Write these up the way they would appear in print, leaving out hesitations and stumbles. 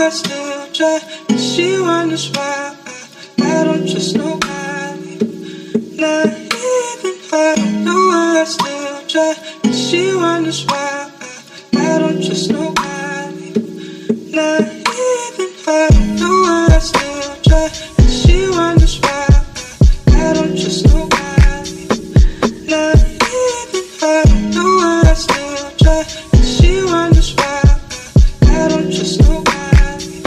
I still try, but she wonders why I don't trust nobody, not even her. No, I still try, but she wonders why I don't trust nobody, not even her. No, I still try, but she wonders why I don't trust nobody, not even her. No, I still try, but she wonders why I don't trust nobody.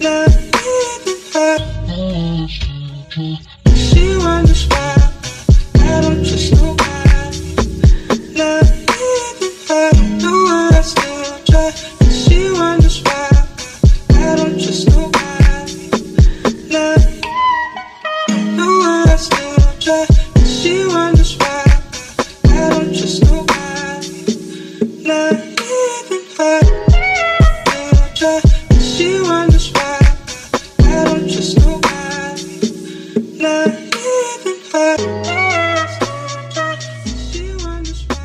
Not even her. She wonders why I don't trust nobody. Not even her. No, I still try. She wonders why I don't trust nobody. Not. No, I still try. She wonders why I don't trust nobody. Not even her. Still try. She wonders why I don't trust nobody, not even her. She wonders why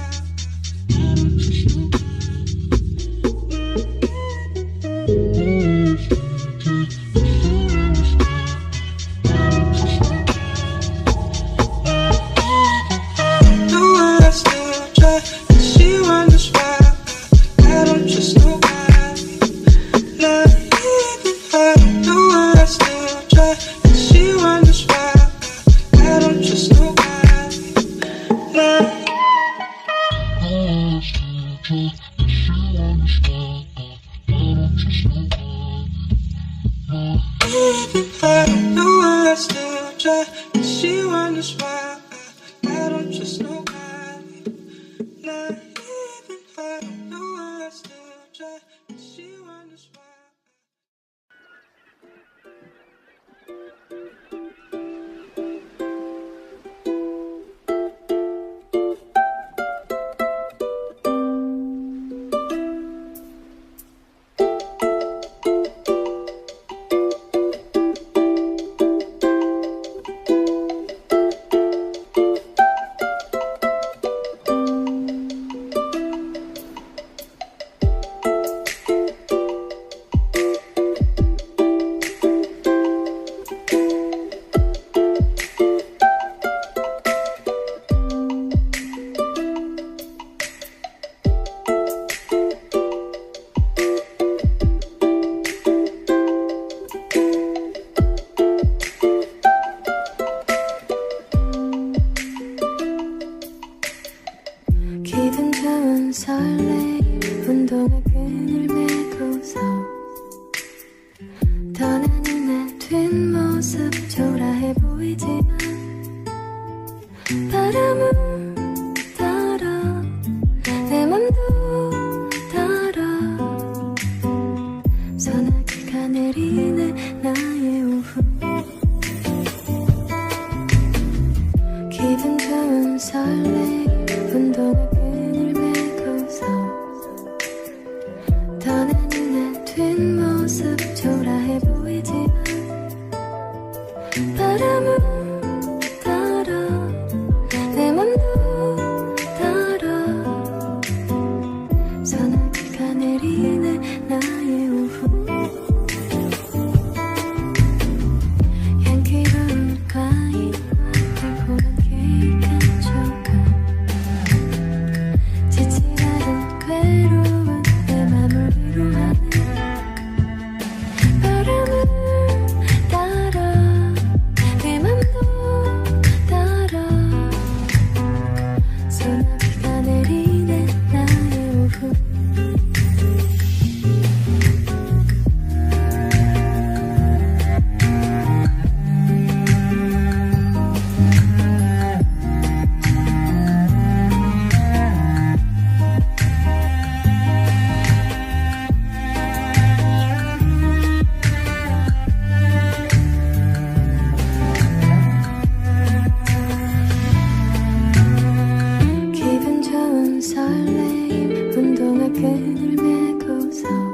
I don't trust No, I still try. She wonders why I don't trust nobody, not even her. No, I still try. She wonders why I don't trust nobody. Nah. Even her. No, I still try. She wonders why I don't trust nobody. Not even her. No, I still try. She wonders why. 기분 좋은 설레임 운동의 끈을 메고서 떠나는 내 뒷모습 초라해 보이지만 바람은 따라 내 맘도 따라 소나기가 내리는 나의 오후 기분 좋은 설레임 운동의 끈을 메고서 떠나는 내 뒷모습 초라해 보이지만 바람은 따라 내 맘도 따라 소나기가 내리는 나의 오후 향기로운 과일 달콤한 케이크 한 조각 지치라는 괴로운 내 맘을 위로하는 바람을 따라 내 맘도 따라 소나기가 내리는 나의 오후 기분 좋은 설레임 운동화 끈을 메고서